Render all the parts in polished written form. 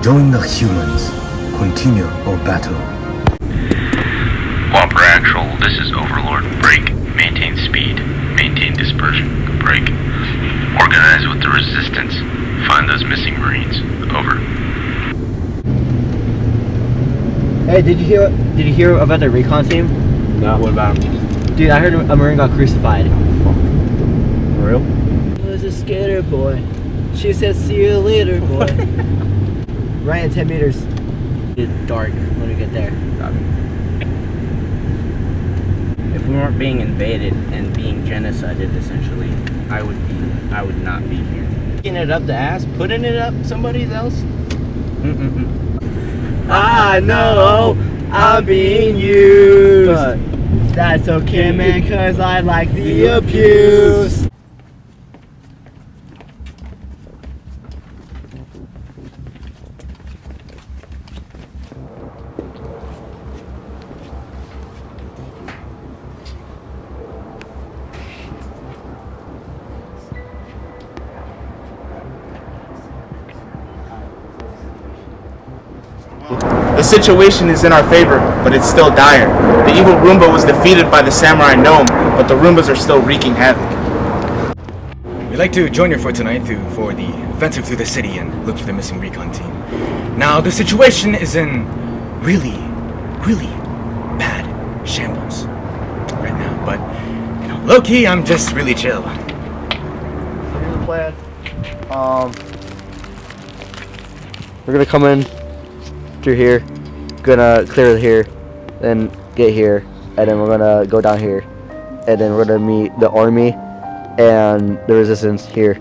Join the humans. Continue our battle. Whopper Actual, this is Overlord. Break. Maintain speed. Maintain dispersion. Break. Organize with the resistance. Find those missing Marines. Over. Hey, did you hear about the recon team? No. What about him? Dude, I heard a Marine got crucified. For real? It was a skater boy. She said, "See you later, boy." Right at 10 meters. It's dark when we get there. If we weren't being invaded and being genocided, essentially, I would not be here. Picking it up the ass, putting it up somebody else. I know I'm being used. But that's okay, man, cause I like the abuse. The situation is in our favor, but it's still dire. The evil Roomba was defeated by the Samurai Gnome, but the Roombas are still wreaking havoc. We'd like to join you for tonight for the offensive through the city and look for the missing recon team. Now, the situation is in really bad shambles right now, but, low-key, I'm just really chill. Here's the plan. We're gonna come in through here, gonna clear here, then get here, and then we're gonna go down here, and then we're gonna meet the army and the resistance here.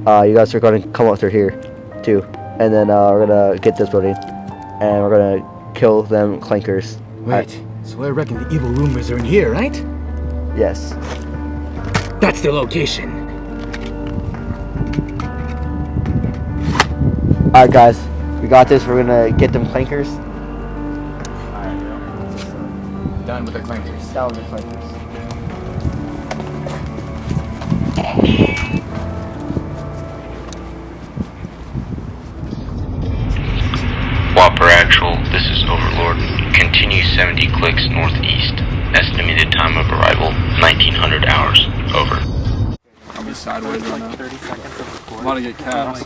You guys are gonna come up through here too, and then we're gonna get this building, and we're gonna kill them clankers. Wait, so I reckon the evil rumors are in here, right? Yes. That's the location. Alright guys, we got this. We're gonna get them clankers. Done with the clankers. Down with the clankers. Whopper Actual, this is Overlord. Continue 70 clicks northeast. Estimated time of arrival, 1900 hours. Over. I'll be sideways right now. 30 seconds of record. I'm about to get caps.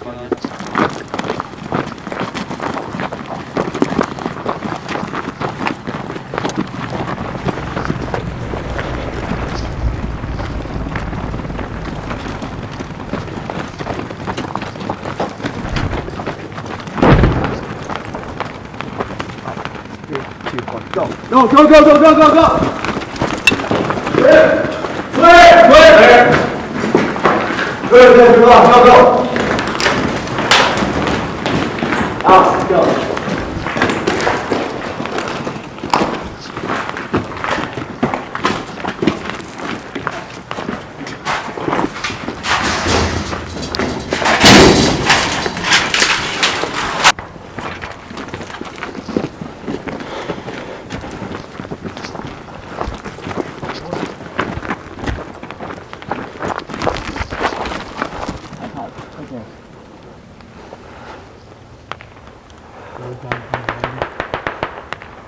Go! Go! Go! Go! Go! Go! Go! Go! Clear! Clear! Clear! Good, good, go, go, go! Out, go.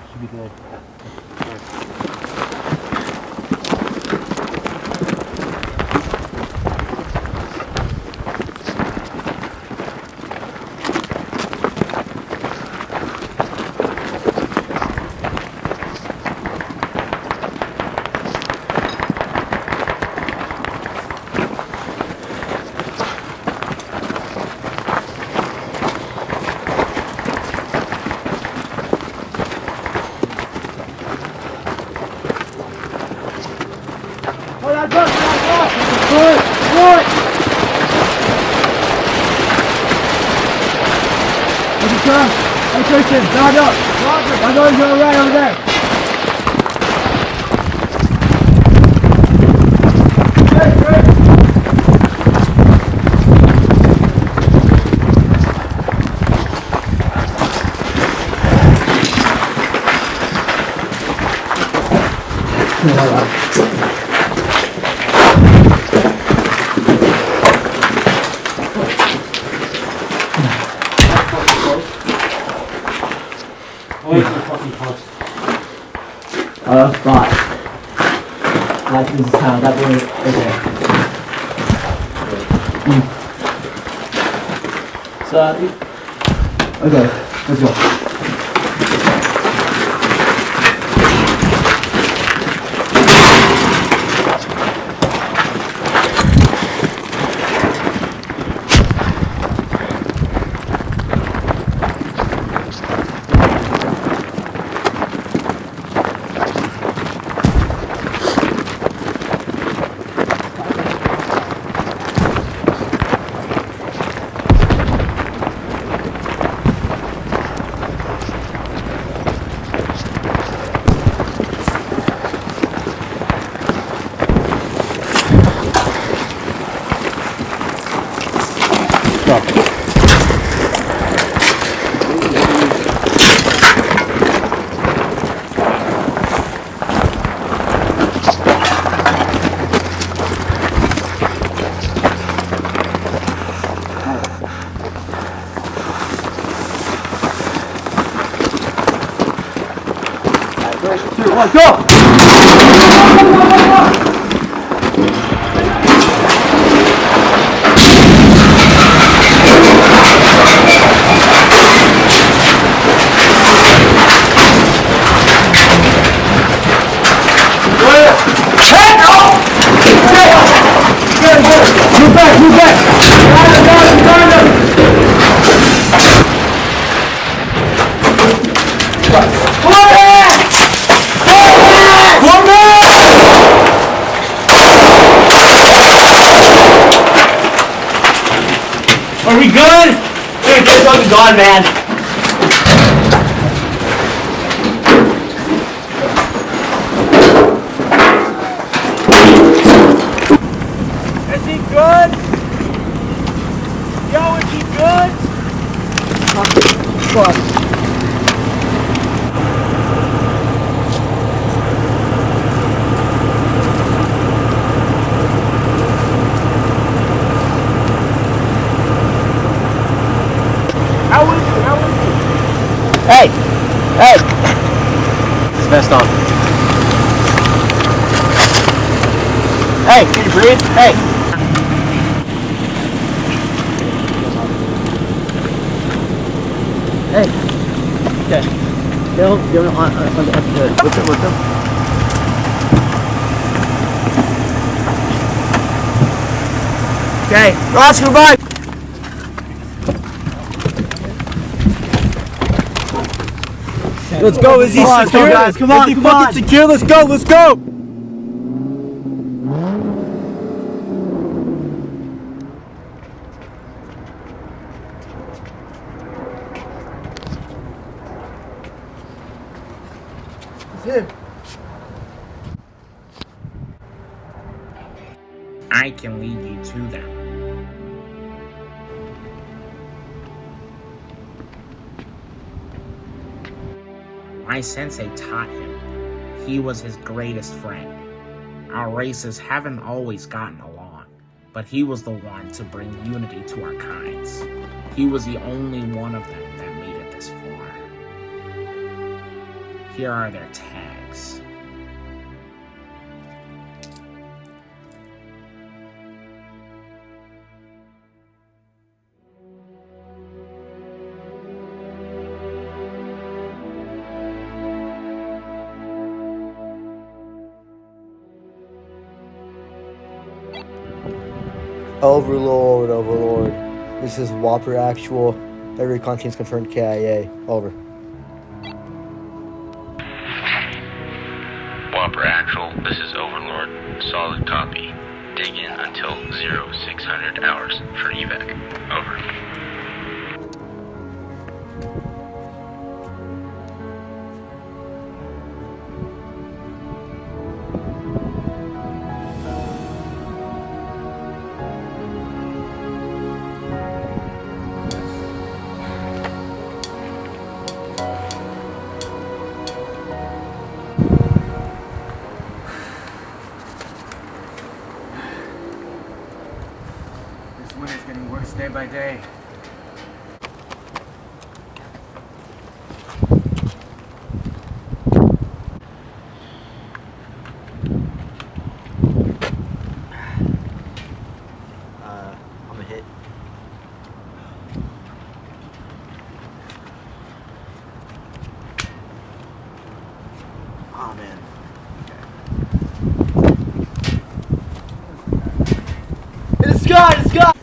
Should be good. Attention, back up. I'm going to go right over there. spot. This is how that way. Okay. So, okay, let's go. Let's go! Move back! Are we good? Dude, this one's gone, man. Is he good? Yo, is he good? Fuck. How is he? Hey! Hey! It's messed up. Hey, can you breathe? Hey! Hey! Okay. Give him on the with him. Okay, Oscar, bye! Let's go. Is he secure? Guys, come on, Is he come fucking on. secure? Let's go. Let's go. It's him. I can lead you to them. My sensei taught him. He was his greatest friend. Our races haven't always gotten along, but he was the one to bring unity to our kinds. He was the only one of them that made it this far. Here are their tags. Overlord. This is Whopper Actual. Every contains confirmed KIA. Over. Whopper Actual, this is Overlord. Solid copy. Dig in until 0600 hours for evac. Over. This winter's getting worse day by day. Oh man. It's gone! It's gone!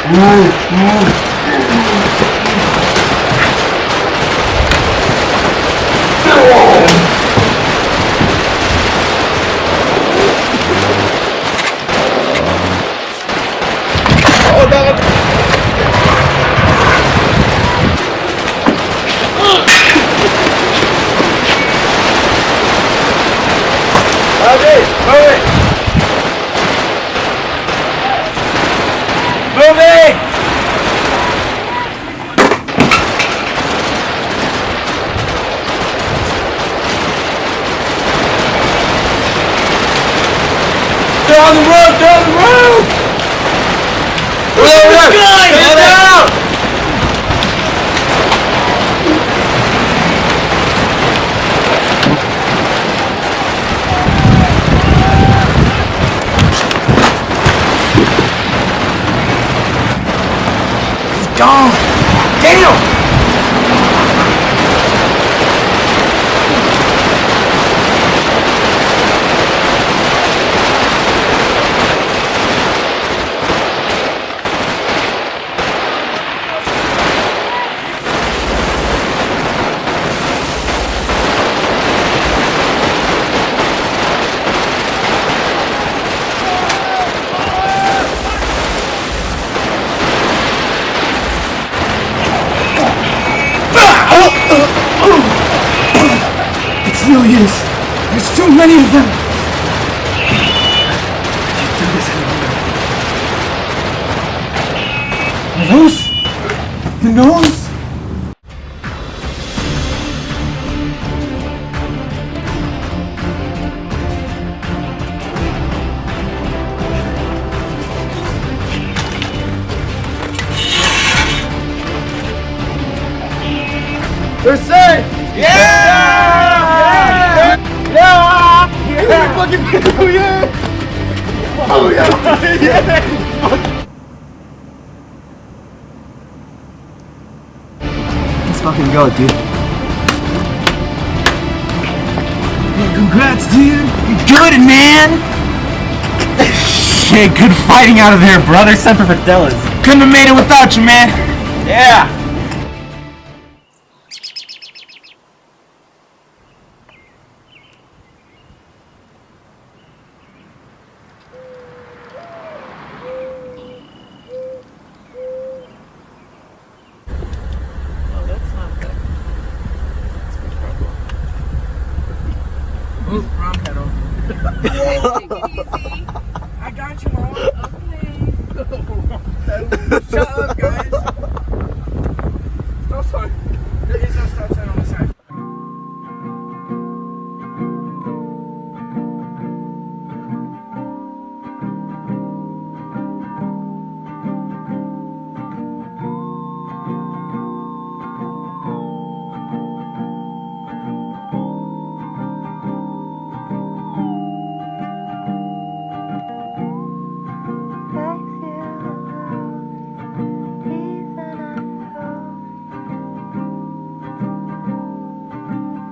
On the road! They're on the road! Where's the guy? Get down! He's gone! Damn! It's no use. There's too many of them. I can't do this anymore. Are those the gnomes? They're safe! Let's fucking go, dude. Yeah, congrats, dude. You good, man? Shit, good fighting out of there, brother. Semper Fidelis. Couldn't have made it without you, man. Yeah. Wrong pedal. I got you, Mom. Okay. Shut up.